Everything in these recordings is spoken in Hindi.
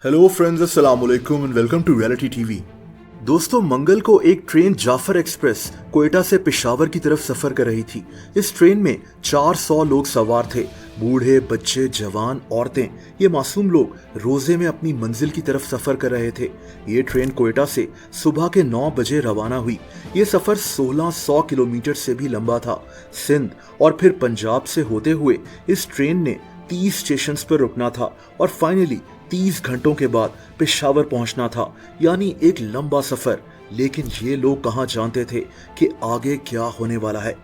हेलो फ्रेंड्स, अस्सलाम वालेकुम and welcome to reality TV. दोस्तों, मंगल को एक ट्रेन जाफर एक्सप्रेस कोयटा से पेशावर की तरफ सफर कर रही थी। इस ट्रेन में 400 लोग सवार थे। बूढ़े, बच्चे, जवान, औरतें, ये मासूम लोग रोजे में अपनी मंजिल की तरफ सफर कर रहे थे। ये ट्रेन कोयटा से सुबह के 9 बजे रवाना हुई। ये सफर 1600 किलोमीटर से भी लंबा था। सिंध और फिर पंजाब से होते हुए इस ट्रेन ने 30 स्टेशन पर रुकना था और फाइनली 30 घंटों के बाद पेशावर पहुंचना था। यानी एक लंबा सफर। लेकिन ये लोग कहां जानते थे कि आगे क्या होने वाला है।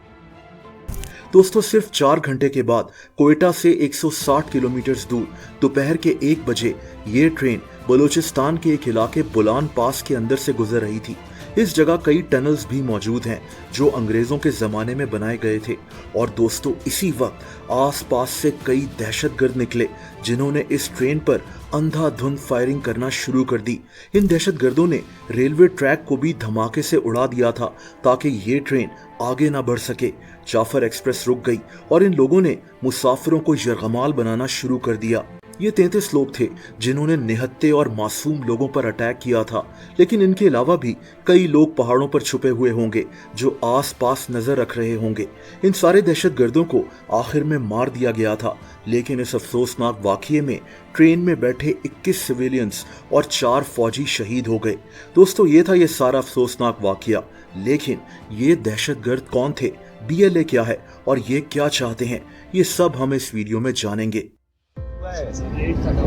दोस्तों, सिर्फ 4 घंटे के बाद कोयटा से 160 किलोमीटर दूर दोपहर के 1 बजे ये ट्रेन बलूचिस्तान के एक इलाके बुलान पास के अंदर से गुजर रही थी। इस जगह कई टनल्स भी मौजूद हैं जो अंग्रेजों के जमाने में बनाए गए थे। और दोस्तों, इसी वक्त आसपास से कई दहशतगर्द निकले जिन्होंने इस ट्रेन पर अंधाधुंध फायरिंग करना शुरू कर दी। इन दहशतगर्दों ने रेलवे ट्रैक को भी धमाके से उड़ा दिया था ताकि ये ट्रेन आगे ना बढ़ सके। जाफर एक्सप्रेस रुक गई और इन लोगों ने मुसाफिरों को यरगमाल बनाना शुरू कर दिया। ये 33 लोग थे जिन्होंने निहत्थे और मासूम लोगों पर अटैक किया था। लेकिन इनके अलावा भी कई लोग पहाड़ों पर छुपे हुए होंगे जो आसपास नजर रख रहे होंगे। इन सारे दहशतगर्दों को आखिर में मार दिया गया था। लेकिन इस अफसोसनाक वाकये में ट्रेन में बैठे 21 सिविलियंस और 4 फौजी शहीद हो गए। दोस्तों, ये था ये सारा अफसोसनाक वाकया। लेकिन ये दहशतगर्द कौन थे, BLA क्या है और ये क्या चाहते हैं, ये सब हम इस वीडियो में जानेंगे।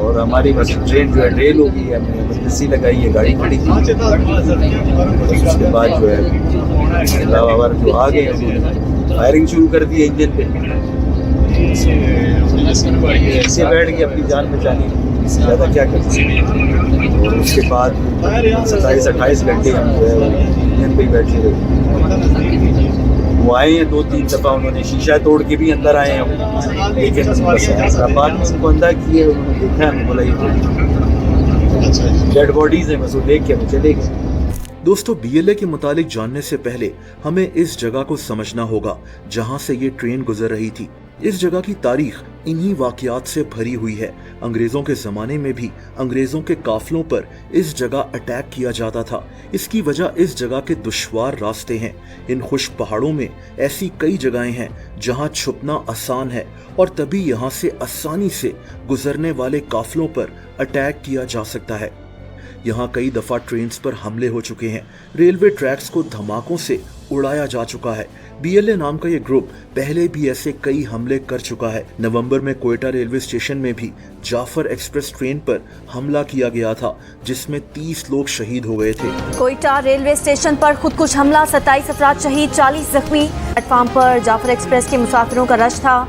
और हमारी बस ट्रेन जो है रेल हो गई है, हमने इमरजेंसी लगाई है, गाड़ी खड़ी थी। उसके बाद जो है लावावर जो आ गए उन्होंने फायरिंग शुरू कर दी इंजन पे। ऐसे बैठ के अपनी जान बचानी, ज़्यादा क्या कर सकते। और उसके बाद 27-28 घंटे हम जो है इंजन पे ही बैठे रहे। वो आए हैं 2-3 दफ़ा, उन्होंने शीशा तोड़ के भी अंदर आए हैं। लेकिन बाद में उनको अंदर किए, उन्होंने देखा है, बोला ये डेड बॉडीज हैं, बस वो देख के हमें चले गए। दोस्तों, BLA के मुतालिक जानने से पहले हमें इस जगह को समझना होगा जहां से ये ट्रेन गुजर रही थी। इस जगह की तारीख इन्हीं वाकयात से भरी हुई है। अंग्रेजों के जमाने में भी अंग्रेजों के काफिलों पर इस जगह अटैक किया जाता था। इसकी वजह इस जगह के दुश्वार रास्ते हैं। इन खुश्क पहाड़ों में ऐसी कई जगहें हैं जहां छुपना आसान है और तभी यहां से आसानी से गुजरने वाले काफिलों पर अटैक किया जा सकता है। यहाँ कई दफा ट्रेन्स पर हमले हो चुके हैं। रेलवे ट्रैक्स को धमाकों से उड़ाया जा चुका है। BLA नाम का ये ग्रुप पहले भी ऐसे कई हमले कर चुका है। नवंबर में कोयटा रेलवे स्टेशन में भी जाफर एक्सप्रेस ट्रेन पर हमला किया गया था जिसमें 30 लोग शहीद हो गए थे। कोयटा रेलवे स्टेशन पर खुदकुश हमला, 27 अफराद शहीद, 40 जख्मी। प्लेटफार्म पर जाफर एक्सप्रेस के मुसाफिरों का रश था।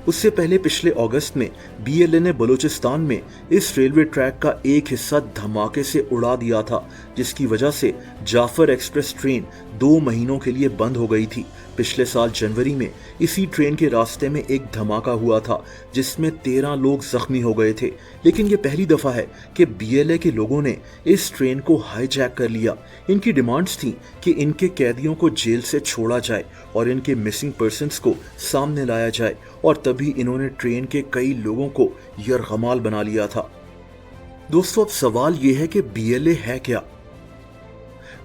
उससे पहले पिछले अगस्त में BLA ने बलूचिस्तान में इस रेलवे ट्रैक का एक हिस्सा धमाके से उड़ा दिया था जिसकी वजह से जाफर एक्सप्रेस ट्रेन 2 महीनों के लिए बंद हो गई थी। पिछले साल जनवरी में इसी ट्रेन के रास्ते में एक धमाका हुआ था जिसमें 13 लोग जख्मी हो गए थे। लेकिन ये पहली दफा है कि BLA के लोगों ने इस ट्रेन को हाईजैक कर लिया। इनकी डिमांड्स थी कि इनके कैदियों को जेल से छोड़ा जाए और इनके मिसिंग पर्सन्स को सामने लाया जाए, और तभी इन्होंने ट्रेन के कई लोगों को यरगमाल बना लिया था। दोस्तों, अब सवाल ये है कि BLA है क्या।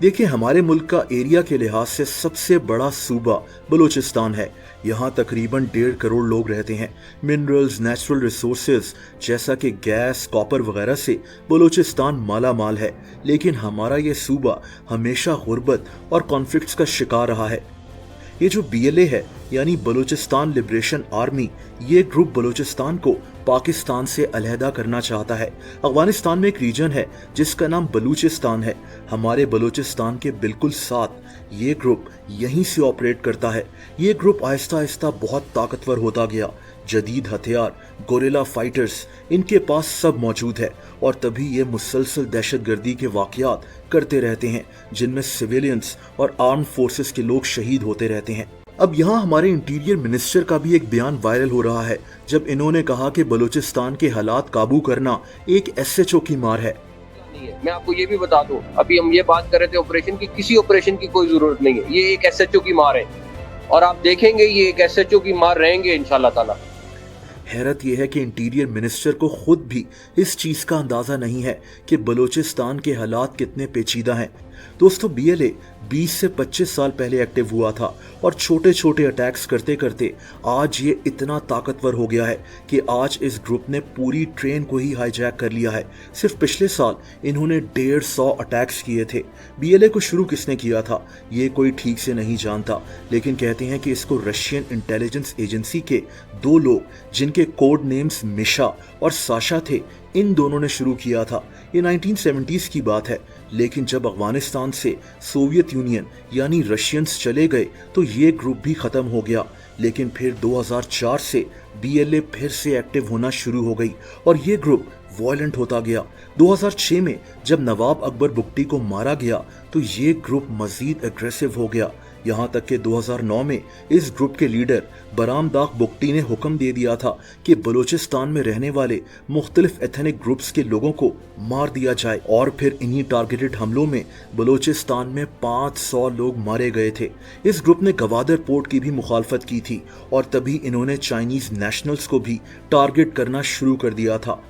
देखिए, हमारे मुल्क का एरिया के लिहाज से सबसे बड़ा सूबा बलूचिस्तान है। यहाँ तकरीबन 1.5 करोड़ लोग रहते हैं। मिनरल्स, नेचुरल रिसोर्सेज जैसा कि गैस, कॉपर वगैरह से बलूचिस्तान माला माल है। लेकिन हमारा ये सूबा हमेशा गुर्बत और कॉन्फ्लिक्ट्स का शिकार रहा है। ये जो BLA है यानी बलूचिस्तान लिबरेशन आर्मी, ये ग्रुप बलूचिस्तान को पाकिस्तान से अलहदा करना चाहता है। अफगानिस्तान में एक रीजन है जिसका नाम बलूचिस्तान है। हमारे बलूचिस्तान के बिल्कुल साथ ये ग्रुप यहीं से ऑपरेट करता है। ये ग्रुप आहिस्ता आहिस्ता बहुत ताकतवर होता गया। जदीद हथियार, गोरिल्ला फाइटर्स इनके पास सब मौजूद है और तभी ये मुसलसल दहशतगर्दी के वाकयात करते रहते हैं जिनमें सिविलियंस और आर्म फोर्सेस के लोग शहीद होते रहते हैं। अब यहाँ हमारे इंटीरियर मिनिस्टर का भी एक बयान वायरल हो रहा है जब इन्होंने कहा कि बलूचिस्तान के हालात काबू करना एक SHO की मार है। मैं आपको ये भी बता दूं, अभी हम ये बात कर रहे थे ऑपरेशन की, किसी ऑपरेशन की कोई जरूरत नहीं है। ये एक SHO की मार है और आप देखेंगे ये एक SHO की मार रहेंगे इंशाल्लाह ताला। हैरत यह है कि इंटीरियर मिनिस्टर को खुद भी इस चीज का अंदाजा नहीं है कि बलूचिस्तान के हालात कितने पेचीदा हैं। दोस्तों, बीएलए 20 से 25 साल पहले एक्टिव हुआ था और छोटे छोटे अटैक्स करते करते आज ये इतना ताकतवर हो गया है कि आज इस ग्रुप ने पूरी ट्रेन को ही हाईजैक कर लिया है। सिर्फ पिछले साल इन्होंने 150 अटैक्स किए थे। बीएलए को शुरू किसने किया था ये कोई ठीक से नहीं जानता, लेकिन कहते हैं कि इसको रशियन इंटेलिजेंस एजेंसी के 2 लोग जिनके कोड नेम्स मिशा और साशा थे, इन दोनों ने शुरू किया था। ये 1970s की बात है, लेकिन जब अफगानिस्तान से सोवियत यूनियन यानी रशियंस चले गए तो ये ग्रुप भी खत्म हो गया। लेकिन फिर 2004 से बीएलए फिर से एक्टिव होना शुरू हो गई और ये ग्रुप वायलेंट होता गया। 2006 में जब नवाब अकबर बुगटी को मारा गया तो ये ग्रुप मजीद एग्रेसिव हो गया। यहाँ तक कि 2009 में इस ग्रुप के लीडर बराम दाग बुगटी ने हुक्म दे दिया था कि बलूचिस्तान में रहने वाले मुख्तलिफ एथनिक ग्रुप्स के लोगों को मार दिया जाए और फिर इन्हीं टारगेटेड हमलों में बलूचिस्तान में 500 लोग मारे गए थे। इस ग्रुप ने गवादर पोर्ट की भी मुखालफत की थी और तभी इन्होंने चाइनीज नेशनल्स को भी टारगेट करना शुरू कर दिया था।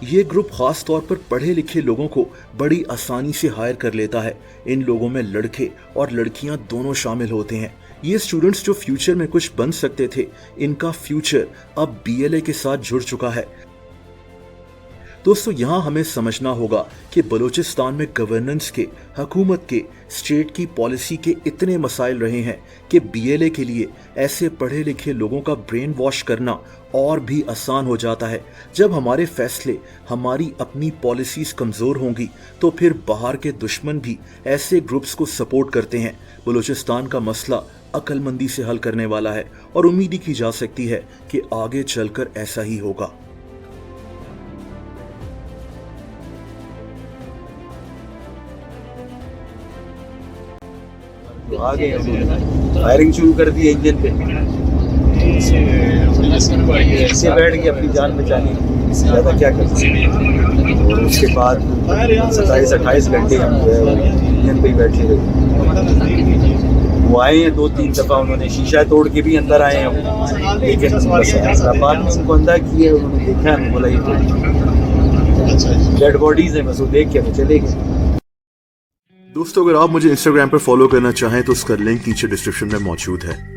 ये ग्रुप खास तौर पर पढ़े लिखे लोगों को बड़ी आसानी से हायर कर लेता है। इन लोगों में लड़के और लड़कियां दोनों शामिल होते हैं। ये स्टूडेंट्स जो फ्यूचर में कुछ बन सकते थे, इनका फ्यूचर अब बीएलए के साथ जुड़ चुका है। दोस्तों, यहाँ हमें समझना होगा कि बलूचिस्तान में गवर्नेंस के, हुकूमत के, स्टेट की पॉलिसी के इतने मसाइल रहे हैं कि बीएलए के लिए ऐसे पढ़े लिखे लोगों का ब्रेन वॉश करना और भी आसान हो जाता है। जब हमारे फैसले, हमारी अपनी पॉलिसीज कमज़ोर होंगी तो फिर बाहर के दुश्मन भी ऐसे ग्रुप्स को सपोर्ट करते हैं। बलूचिस्तान का मसला अक्लमंदी से हल करने वाला है और उम्मीद की जा सकती है कि आगे चलकर ऐसा ही होगा। आ गए, उन्होंने फायरिंग शुरू कर दी इंजन पे। ऐसे बैठ के अपनी जान बचानी, ज़्यादा क्या कर सकते। और उसके बाद 27-28 घंटे हम जो है इंजन पे ही बैठे रहे। वो आए हैं 2-3 दफ़ा, उन्होंने शीशा तोड़ के भी अंदर आए हैं, लेकिन बात में उनको अंदर किया, उन्होंने देखा है, बोला ये डेड बॉडीज हैं, बस वो देख के वो चले गए। दोस्तों, अगर आप मुझे इंस्टाग्राम पर फॉलो करना चाहें तो उसका लिंक नीचे डिस्क्रिप्शन में मौजूद है।